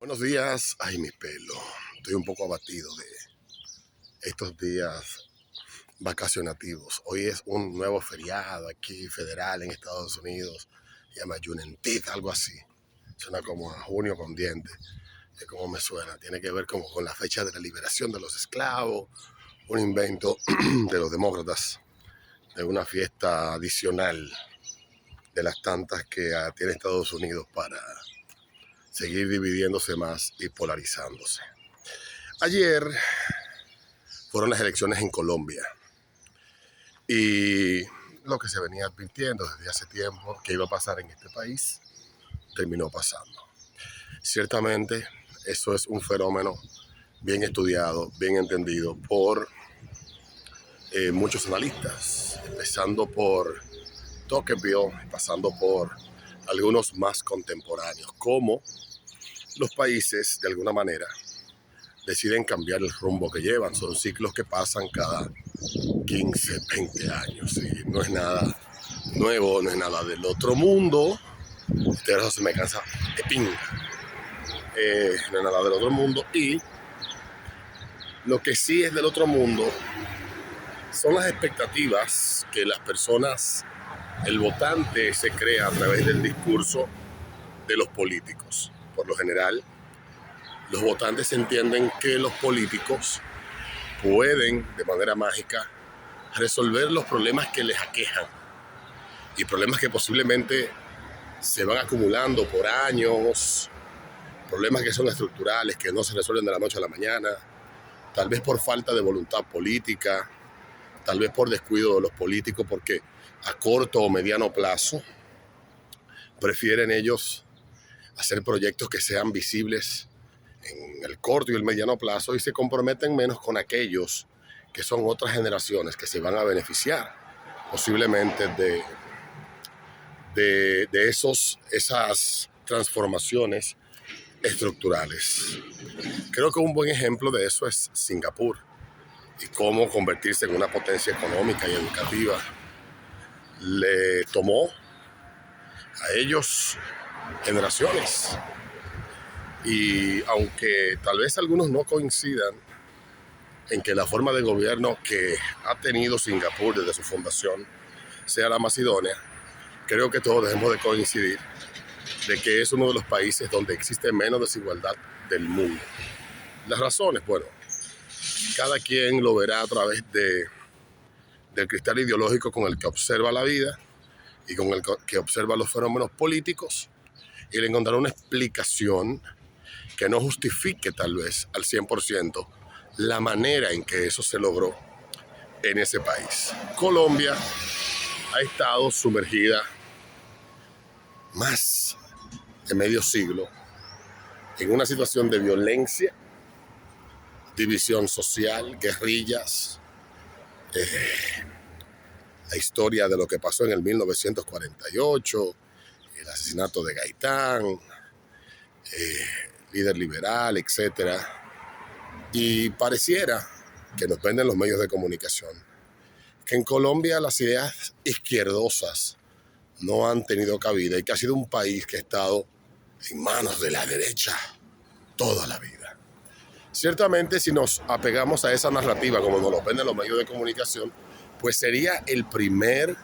Buenos días. Ay, mi pelo. Estoy un poco abatido de estos días vacacionativos. Hoy es un nuevo feriado aquí federal en Estados Unidos. Se llama Juneteenth, algo así. Suena como a junio con dientes. Es como me suena. Tiene que ver como con la fecha de la liberación de los esclavos. Un invento de los demócratas, de una fiesta adicional de las tantas que tiene Estados Unidos para seguir dividiéndose más y polarizándose. Ayer fueron las elecciones en Colombia y lo que se venía advirtiendo desde hace tiempo que iba a pasar en este país terminó pasando. Ciertamente eso es un fenómeno bien estudiado, bien entendido por muchos analistas, empezando por Tocqueville, pasando por algunos más contemporáneos, como los países de alguna manera deciden cambiar el rumbo que llevan. Son ciclos que pasan cada 15, 20 años. Y no es nada nuevo, no es nada del otro mundo. Eso se me cansa de pinga. No es nada del otro mundo. Y lo que sí es del otro mundo son las expectativas que las personas, el votante, se crea a través del discurso de los políticos. Por lo general, los votantes entienden que los políticos pueden, de manera mágica, resolver los problemas que les aquejan y problemas que posiblemente se van acumulando por años, problemas que son estructurales, que no se resuelven de la noche a la mañana, tal vez por falta de voluntad política, tal vez por descuido de los políticos, porque a corto o mediano plazo prefieren ellos hacer proyectos que sean visibles en el corto y el mediano plazo y se comprometen menos con aquellos que son otras generaciones que se van a beneficiar posiblemente de esas transformaciones estructurales. Creo que un buen ejemplo de eso es Singapur y cómo convertirse en una potencia económica y educativa le tomó a ellos generaciones. Y aunque tal vez algunos no coincidan en que la forma de gobierno que ha tenido Singapur desde su fundación sea la más idónea, creo que todos debemos de coincidir de que es uno de los países donde existe menos desigualdad del mundo. Las razones, bueno, cada quien lo verá a través del cristal ideológico con el que observa la vida y con el que observa los fenómenos políticos y le encontrará una explicación que no justifique tal vez al 100% la manera en que eso se logró en ese país. Colombia ha estado sumergida más de medio siglo en una situación de violencia, división social, guerrillas, la historia de lo que pasó en el 1948, el asesinato de Gaitán, líder liberal, etcétera. Y pareciera que nos venden los medios de comunicación que en Colombia las ideas izquierdosas no han tenido cabida y que ha sido un país que ha estado en manos de la derecha toda la vida. Ciertamente, si nos apegamos a esa narrativa como nos lo venden los medios de comunicación, pues sería el primer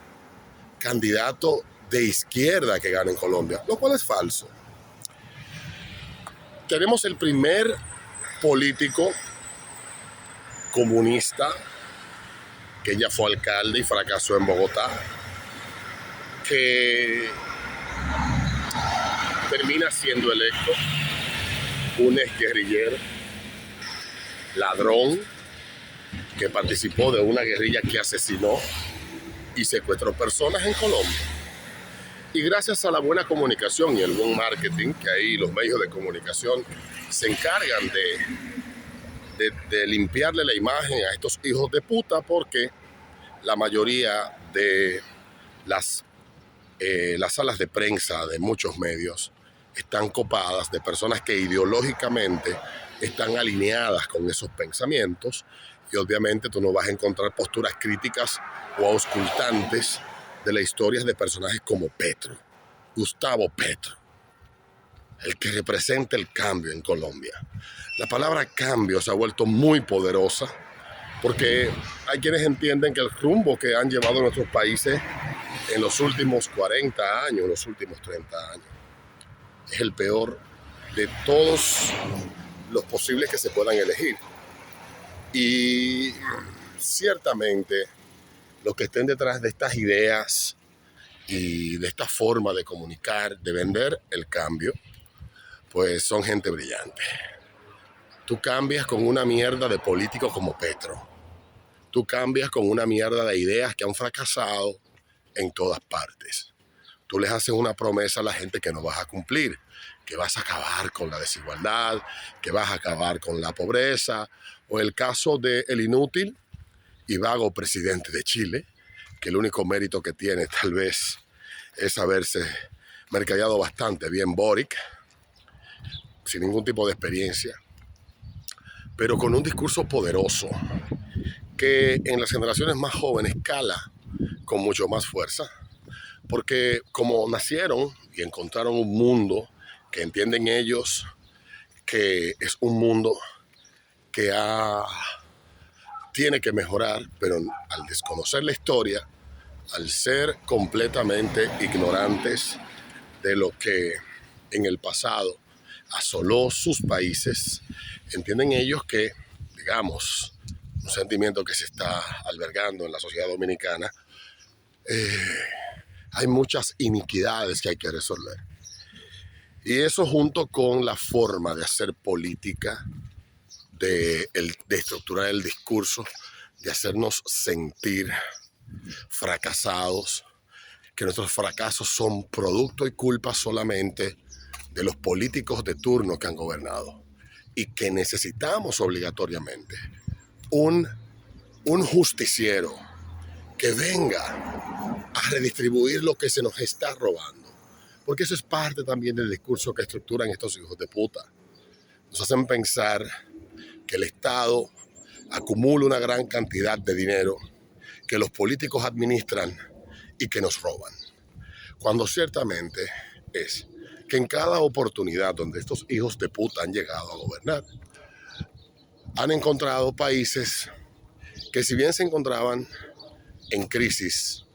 candidato de izquierda que gana en Colombia, lo cual es falso. Tenemos el primer político comunista que ya fue alcalde y fracasó en Bogotá, que termina siendo electo, un exguerrillero, ladrón, que participó de una guerrilla que asesinó y secuestró personas en Colombia. Y gracias a la buena comunicación y el buen marketing, que ahí los medios de comunicación se encargan de limpiarle la imagen a estos hijos de puta, porque la mayoría de las salas de prensa de muchos medios están copadas de personas que ideológicamente están alineadas con esos pensamientos y obviamente tú no vas a encontrar posturas críticas o auscultantes de las historias de personajes como Petro, Gustavo Petro. el que representa el cambio en Colombia. La palabra cambio se ha vuelto muy poderosa porque hay quienes entienden que el rumbo que han llevado nuestros países en los últimos 40 años, los últimos 30 años, es el peor de todos los posibles que se puedan elegir. Y ciertamente los que estén detrás de estas ideas y de esta forma de comunicar, de vender el cambio, pues son gente brillante. Tú cambias con una mierda de políticos como Petro. Tú cambias con una mierda de ideas que han fracasado en todas partes. Tú les haces una promesa a la gente que no vas a cumplir, que vas a acabar con la desigualdad, que vas a acabar con la pobreza, o el caso del inútil y vago presidente de Chile, que el único mérito que tiene tal vez es haberse mercadeado bastante bien Boric, sin ningún tipo de experiencia, pero con un discurso poderoso que en las generaciones más jóvenes cala con mucho más fuerza, porque como nacieron y encontraron un mundo que entienden ellos que es un mundo que tiene que mejorar, pero al desconocer la historia, al ser completamente ignorantes de lo que en el pasado asoló sus países, entienden ellos que, digamos, un sentimiento que se está albergando en la sociedad dominicana, hay muchas iniquidades que hay que resolver. Y eso junto con la forma de hacer política, de estructurar el discurso, de hacernos sentir fracasados, que nuestros fracasos son producto y culpa solamente de los políticos de turno que han gobernado y que necesitamos obligatoriamente un justiciero que venga a redistribuir lo que se nos está robando. Porque eso es parte también del discurso que estructuran estos hijos de puta. Nos hacen pensar que el Estado acumula una gran cantidad de dinero que los políticos administran y que nos roban. Cuando ciertamente es que en cada oportunidad donde estos hijos de puta han llegado a gobernar, han encontrado países que si bien se encontraban en crisis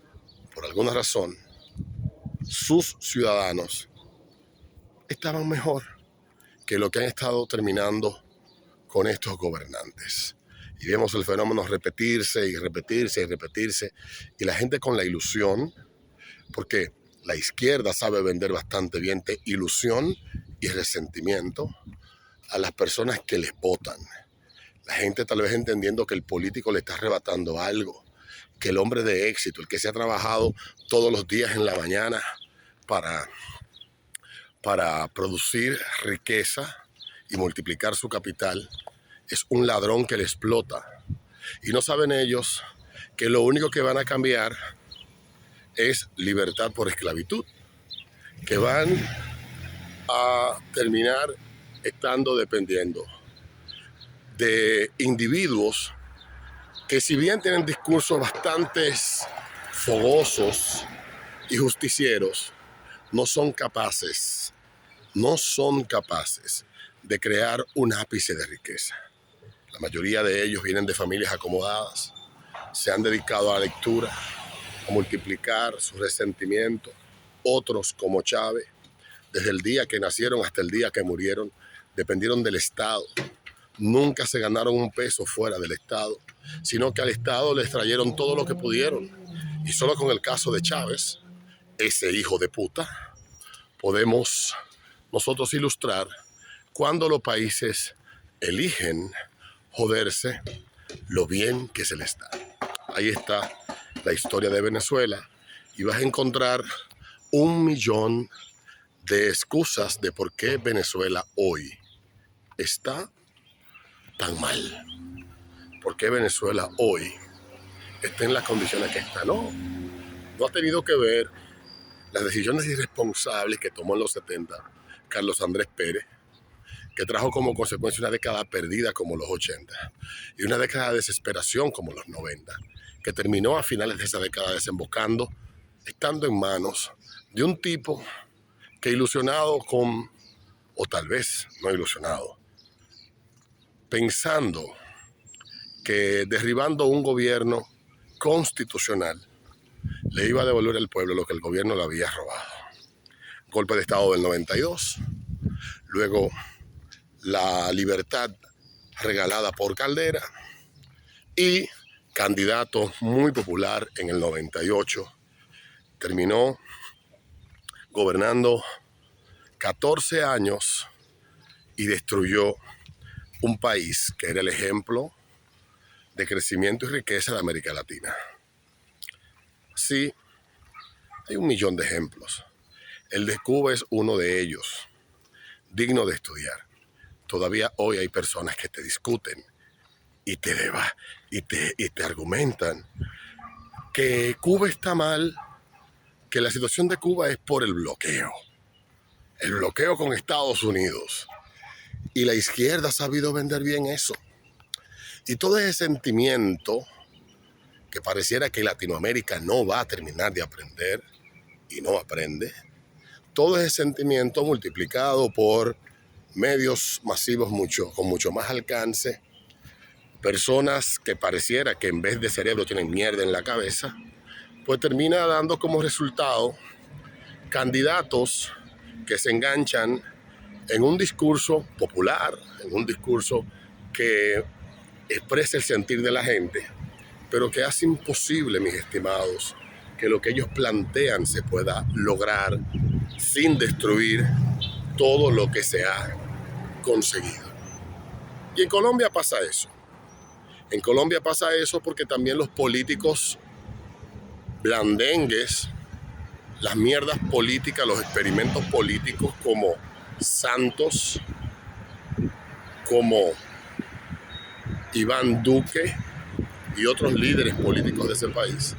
por alguna razón, sus ciudadanos estaban mejor que lo que han estado terminando con estos gobernantes. Y vemos el fenómeno repetirse y repetirse y repetirse. Y la gente con la ilusión, porque la izquierda sabe vender bastante bien de ilusión y resentimiento a las personas que les votan. La gente tal vez entendiendo que el político le está arrebatando algo, que el hombre de éxito, el que se ha trabajado todos los días en la mañana para producir riqueza y multiplicar su capital, es un ladrón que le explota. Y no saben ellos que lo único que van a cambiar es libertad por esclavitud, que van a terminar estando dependiendo de individuos que si bien tienen discursos bastante fogosos y justicieros, no son capaces de crear un ápice de riqueza. La mayoría de ellos vienen de familias acomodadas, se han dedicado a la lectura, a multiplicar su resentimiento. Otros, como Chávez, desde el día que nacieron hasta el día que murieron, dependieron del Estado. Nunca se ganaron un peso fuera del Estado, sino que al Estado les trajeron todo lo que pudieron. Y solo con el caso de Chávez, ese hijo de puta, podemos nosotros ilustrar cuando los países eligen joderse lo bien que se les da. Ahí está la historia de Venezuela y vas a encontrar 1.000.000 de excusas de por qué Venezuela hoy está tan mal. ¿Por qué Venezuela hoy está en las condiciones que está? No ha tenido que ver las decisiones irresponsables que tomó en los 70 Carlos Andrés Pérez, que trajo como consecuencia una década perdida como los 80 y una década de desesperación como los 90, que terminó a finales de esa década desembocando, estando en manos de un tipo que ilusionado con o tal vez no ilusionado, pensando que derribando un gobierno constitucional le iba a devolver al pueblo lo que el gobierno le había robado. Golpe de Estado del 92, luego la libertad regalada por Caldera y candidato muy popular en el 98, terminó gobernando 14 años y destruyó un país que era el ejemplo de crecimiento y riqueza de América Latina. Sí, hay un millón de ejemplos. El de Cuba es uno de ellos, digno de estudiar. Todavía hoy hay personas que te discuten y te argumentan que Cuba está mal, que la situación de Cuba es por el bloqueo con Estados Unidos. Y la izquierda ha sabido vender bien eso. Y todo ese sentimiento que pareciera que Latinoamérica no va a terminar de aprender y no aprende, todo ese sentimiento multiplicado por medios masivos con mucho más alcance, personas que pareciera que en vez de cerebro tienen mierda en la cabeza, pues termina dando como resultado candidatos que se enganchan en un discurso popular, en un discurso que expresa el sentir de la gente, pero que hace imposible, mis estimados, que lo que ellos plantean se pueda lograr sin destruir todo lo que se ha conseguido. Y en Colombia pasa eso. En Colombia pasa eso porque también los políticos blandengues, las mierdas políticas, los experimentos políticos como Santos, como Iván Duque y otros líderes políticos de ese país,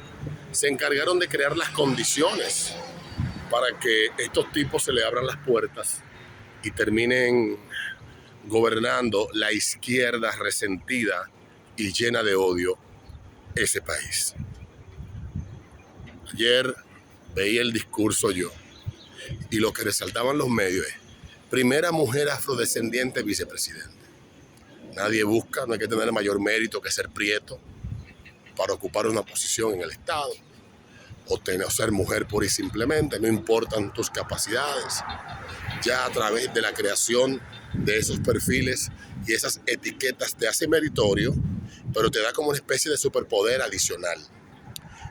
se encargaron de crear las condiciones para que estos tipos se le abran las puertas y terminen gobernando la izquierda resentida y llena de odio ese país. Ayer veía el discurso yo y lo que resaltaban los medios es: primera mujer afrodescendiente vicepresidente. Nadie busca, no hay que tener mayor mérito que ser prieto para ocupar una posición en el Estado o ser mujer pura y simplemente, no importan tus capacidades. Ya a través de la creación de esos perfiles y esas etiquetas te hace meritorio, pero te da como una especie de superpoder adicional.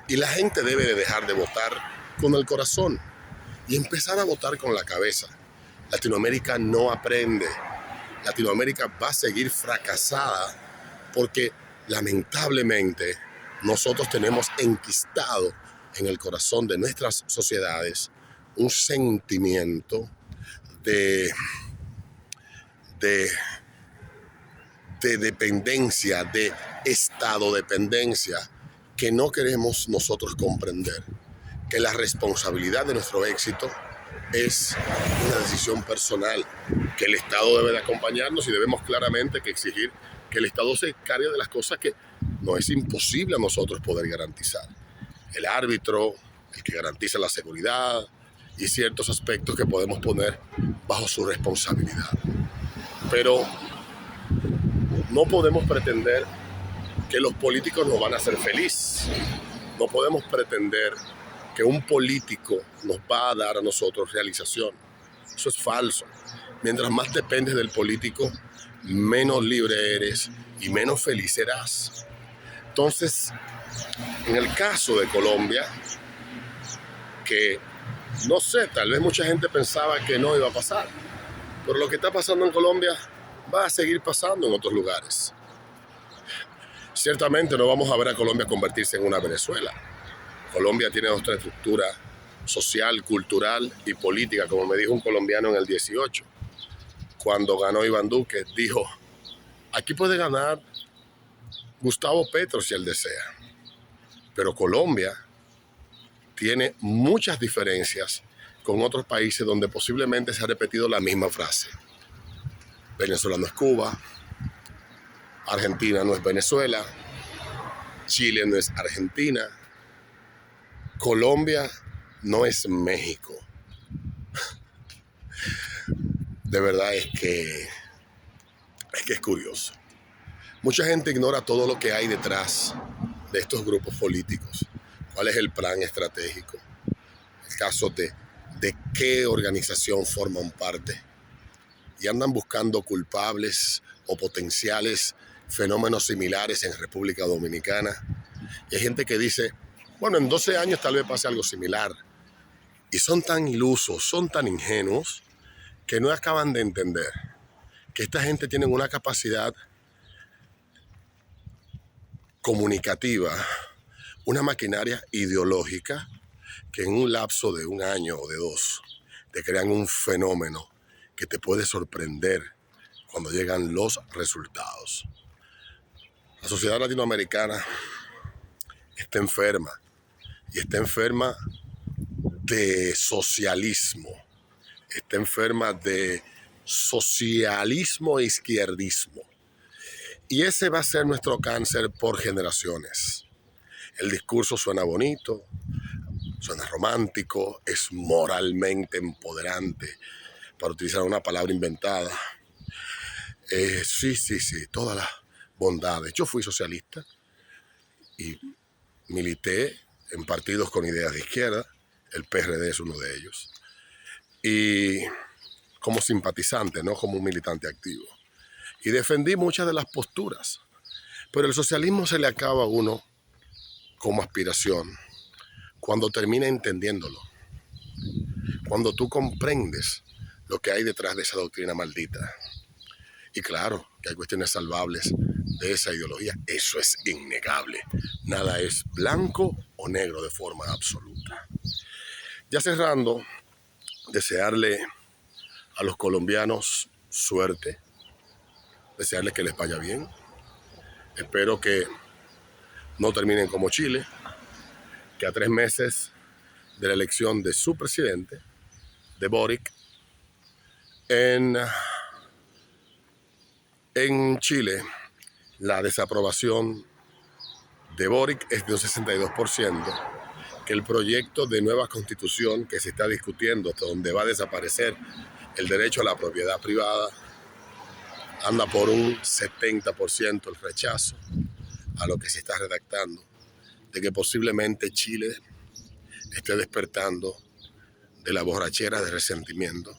Y la gente debe de dejar de votar con el corazón y empezar a votar con la cabeza. Latinoamérica no aprende. Latinoamérica va a seguir fracasada porque lamentablemente nosotros tenemos enquistado en el corazón de nuestras sociedades un sentimiento de dependencia, de estado dependencia, que no queremos nosotros comprender, que la responsabilidad de nuestro éxito es una decisión personal, que el Estado debe de acompañarnos y debemos claramente que exigir que el Estado se encargue de las cosas que no es imposible a nosotros poder garantizar. El árbitro, el que garantiza la seguridad y ciertos aspectos que podemos poner bajo su responsabilidad. Pero no podemos pretender que los políticos nos van a hacer feliz. No podemos pretender que un político nos va a dar a nosotros realización. Eso es falso. Mientras más dependes del político, menos libre eres y menos feliz serás. Entonces, en el caso de Colombia, que no sé, tal vez mucha gente pensaba que no iba a pasar, pero lo que está pasando en Colombia va a seguir pasando en otros lugares. Ciertamente no vamos a ver a Colombia convertirse en una Venezuela. Colombia tiene otra estructura social, cultural y política, como me dijo un colombiano en el 18, cuando ganó Iván Duque, dijo: aquí puede ganar Gustavo Petro si él desea, pero Colombia tiene muchas diferencias con otros países donde posiblemente se ha repetido la misma frase. Venezuela no es Cuba, Argentina no es Venezuela, Chile no es Argentina, Colombia no es México. de verdad es curioso. Mucha gente ignora todo lo que hay detrás de estos grupos políticos. ¿Cuál es el plan estratégico? El caso de qué organización forman parte. Y andan buscando culpables o potenciales fenómenos similares en República Dominicana. Y hay gente que dice, bueno, en 12 años tal vez pase algo similar. Y son tan ilusos, son tan ingenuos, que no acaban de entender que esta gente tiene una capacidad comunicativa, una maquinaria ideológica, que en un lapso de un año o de dos te crean un fenómeno que te puede sorprender cuando llegan los resultados. La sociedad latinoamericana está enferma, y está enferma de socialismo, está enferma de socialismo e izquierdismo. Y ese va a ser nuestro cáncer por generaciones. El discurso suena bonito, suena romántico, es moralmente empoderante, para utilizar una palabra inventada. Sí, todas las bondades. Yo fui socialista y milité en partidos con ideas de izquierda, el PRD es uno de ellos, y como simpatizante, no como un militante activo. Y defendí muchas de las posturas, pero el socialismo se le acaba a uno como aspiración cuando termina entendiéndolo, cuando tú comprendes lo que hay detrás de esa doctrina maldita. Y claro, que hay cuestiones salvables de esa ideología, eso es innegable. Nada es blanco o negro de forma absoluta. Ya cerrando, desearle a los colombianos suerte, desearles que les vaya bien. Espero que no terminen como Chile, que a 3 meses de la elección de su presidente, de Boric, en Chile, la desaprobación de Boric es de un 62%, que el proyecto de nueva constitución que se está discutiendo, donde va a desaparecer el derecho a la propiedad privada, anda por un 70% el rechazo a lo que se está redactando, de que posiblemente Chile esté despertando de la borrachera de resentimiento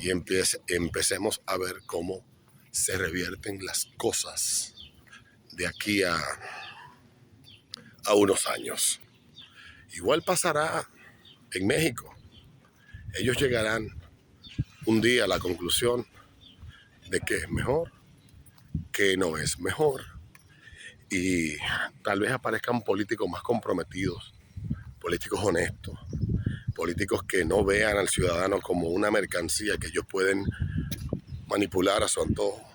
y empecemos a ver cómo se revierten las cosas de aquí a unos años. Igual pasará en México. Ellos llegarán un día a la conclusión de que es mejor, que no es mejor, y tal vez aparezcan políticos más comprometidos, políticos honestos, políticos que no vean al ciudadano como una mercancía que ellos pueden manipular a su antojo.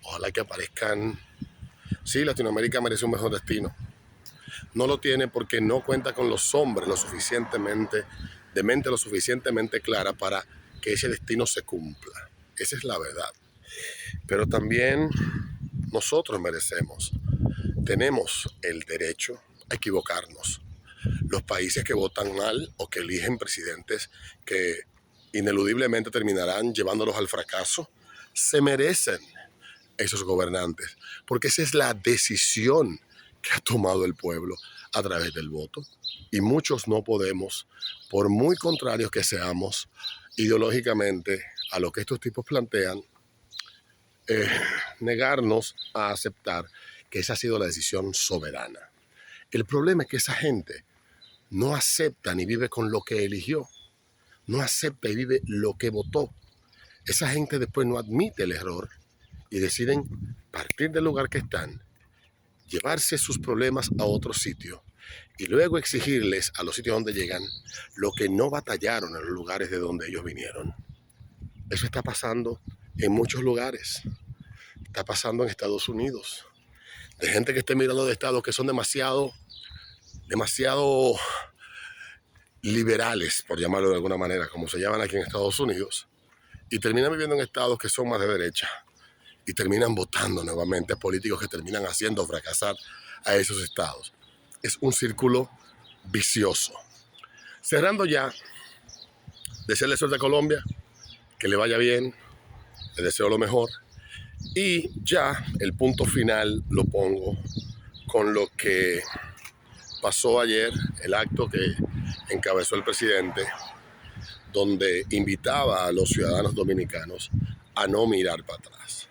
Ojalá que aparezcan. Sí, Latinoamérica merece un mejor destino. No lo tiene porque no cuenta con los hombres de mente lo suficientemente clara para que ese destino se cumpla. Esa es la verdad. Pero también nosotros tenemos el derecho a equivocarnos. Los países que votan mal o que eligen presidentes que ineludiblemente terminarán llevándolos al fracaso, se merecen esos gobernantes, porque esa es la decisión que ha tomado el pueblo a través del voto. Y muchos no podemos, por muy contrarios que seamos ideológicamente a lo que estos tipos plantean, negarnos a aceptar que esa ha sido la decisión soberana. El problema es que esa gente no acepta ni vive con lo que eligió, no acepta y vive lo que votó. Esa gente después no admite el error y deciden partir del lugar que están, llevarse sus problemas a otro sitio y luego exigirles a los sitios donde llegan lo que no batallaron en los lugares de donde ellos vinieron. Eso está pasando en muchos lugares. Está pasando en Estados Unidos. De gente que esté mirando de estados que son demasiado liberales, por llamarlo de alguna manera, como se llaman aquí en Estados Unidos, y terminan viviendo en estados que son más de derecha y terminan votando nuevamente a políticos que terminan haciendo fracasar a esos estados. Es un círculo vicioso. Cerrando ya, desearle suerte a Colombia, que le vaya bien, le deseo lo mejor. Y ya el punto final lo pongo con lo que pasó ayer, el acto que encabezó el presidente, donde invitaba a los ciudadanos dominicanos a no mirar para atrás.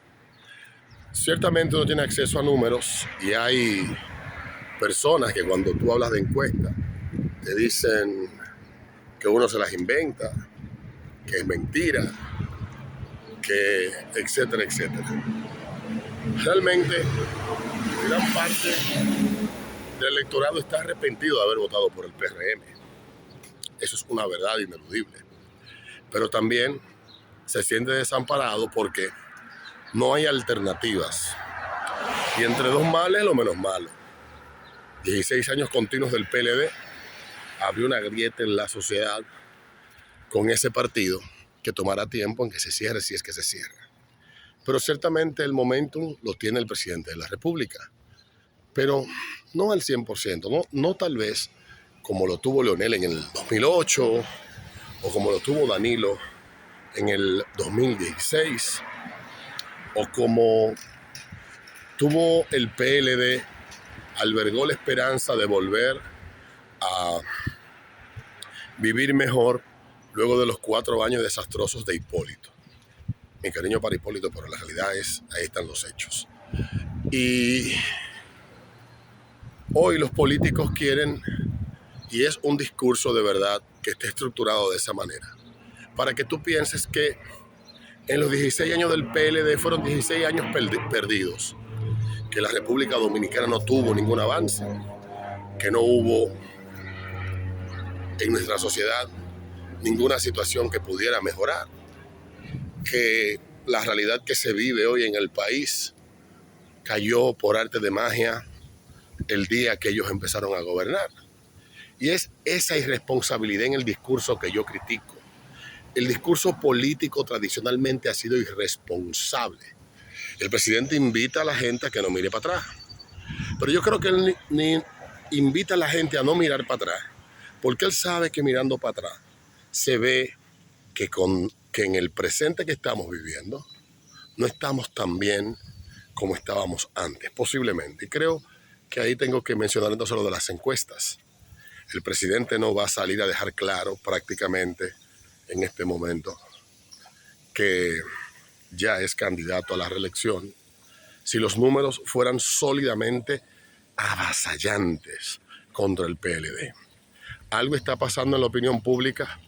Ciertamente uno tiene acceso a números y hay personas que cuando tú hablas de encuesta te dicen que uno se las inventa, que es mentira, que etcétera, etcétera. Realmente gran parte del electorado está arrepentido de haber votado por el PRM. Eso es una verdad ineludible. Pero también se siente desamparado porque no hay alternativas. Y entre dos males, lo menos malo. 16 años continuos del PLD abrió una grieta en la sociedad con ese partido que tomará tiempo en que se cierre, si es que se cierra. Pero ciertamente el momentum lo tiene el presidente de la República. Pero no al 100%, no tal vez como lo tuvo Leonel en el 2008 o como lo tuvo Danilo en el 2016 o como tuvo el PLD, albergó la esperanza de volver a vivir mejor luego de los 4 años desastrosos de Hipólito. Mi cariño para Hipólito, pero la realidad es, ahí están los hechos. Y hoy los políticos quieren, y es un discurso de verdad que esté estructurado de esa manera, para que tú pienses que en los 16 años del PLD fueron 16 años perdidos, que la República Dominicana no tuvo ningún avance, que no hubo en nuestra sociedad ninguna situación que pudiera mejorar, que la realidad que se vive hoy en el país cayó por arte de magia el día que ellos empezaron a gobernar. Y es esa irresponsabilidad en el discurso que yo critico. El discurso político tradicionalmente ha sido irresponsable. El presidente invita a la gente a que no mire para atrás. Pero yo creo que él ni invita a la gente a no mirar para atrás, porque él sabe que mirando para atrás se ve que en el presente que estamos viviendo no estamos tan bien como estábamos antes, posiblemente. Y creo que ahí tengo que mencionar entonces lo de las encuestas. El presidente no va a salir a dejar claro prácticamente en este momento que ya es candidato a la reelección si los números fueran sólidamente avasallantes contra el PLD. Algo está pasando en la opinión pública,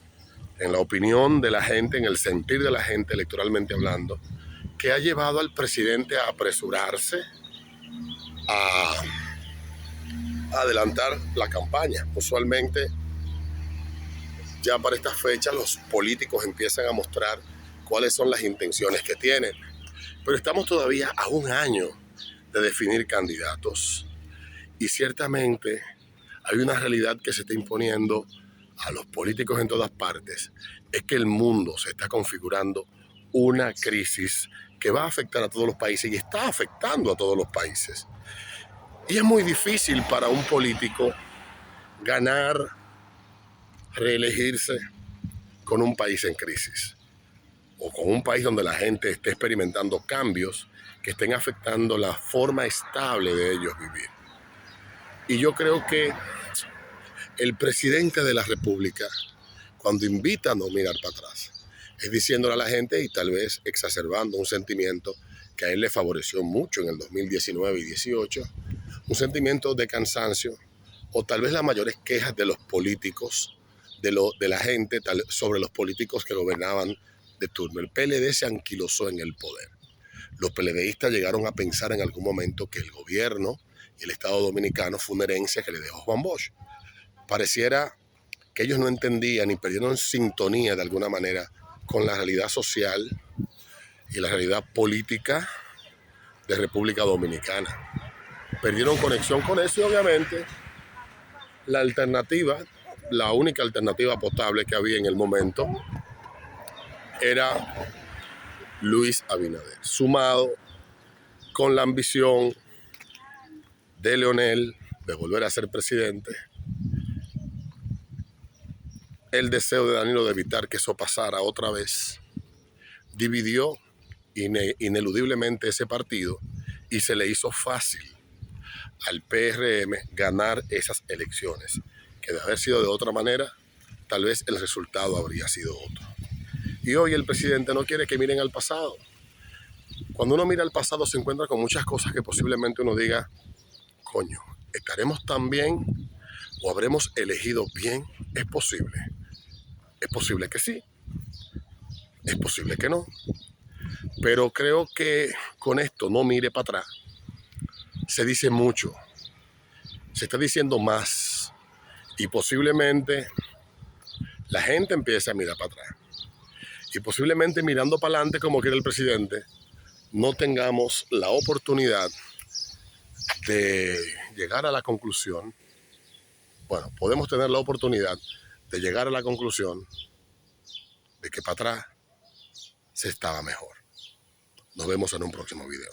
en la opinión de la gente, en el sentir de la gente electoralmente hablando, que ha llevado al presidente a apresurarse a adelantar la campaña. Usualmente ya para esta fecha los políticos empiezan a mostrar cuáles son las intenciones que tienen, pero estamos todavía a un año de definir candidatos y ciertamente hay una realidad que se está imponiendo a los políticos en todas partes, es que el mundo se está configurando una crisis que va a afectar a todos los países y está afectando a todos los países. Y es muy difícil para un político ganar, reelegirse con un país en crisis o con un país donde la gente esté experimentando cambios que estén afectando la forma estable de ellos vivir. Y yo creo que el presidente de la República, cuando invita a no mirar para atrás, es diciéndole a la gente y tal vez exacerbando un sentimiento que a él le favoreció mucho en el 2019 y 2018, un sentimiento de cansancio o tal vez las mayores quejas de los políticos, de la gente sobre los políticos que gobernaban de turno. El PLD se anquilosó en el poder. Los PLDistas llegaron a pensar en algún momento que el gobierno y el Estado Dominicano fue una herencia que le dejó Juan Bosch. Pareciera que ellos no entendían y perdieron sintonía de alguna manera con la realidad social y la realidad política de República Dominicana. Perdieron conexión con eso y obviamente la alternativa, la única alternativa potable que había en el momento era Luis Abinader, sumado con la ambición de Leonel de volver a ser presidente, el deseo de Danilo de evitar que eso pasara otra vez dividió ineludiblemente ese partido y se le hizo fácil al PRM ganar esas elecciones, que de haber sido de otra manera, tal vez el resultado habría sido otro. Y hoy el presidente no quiere que miren al pasado. Cuando uno mira al pasado se encuentra con muchas cosas que posiblemente uno diga, coño, ¿estaremos tan bien o habremos elegido bien? Es posible que sí, es posible que no. Pero creo que con esto, no mire para atrás, se dice mucho, se está diciendo más y posiblemente la gente empiece a mirar para atrás. Y posiblemente mirando para adelante como quiere el presidente, no tengamos la oportunidad de llegar a la conclusión. Bueno, podemos tener la oportunidad de llegar a la conclusión de que para atrás se estaba mejor. Nos vemos en un próximo video.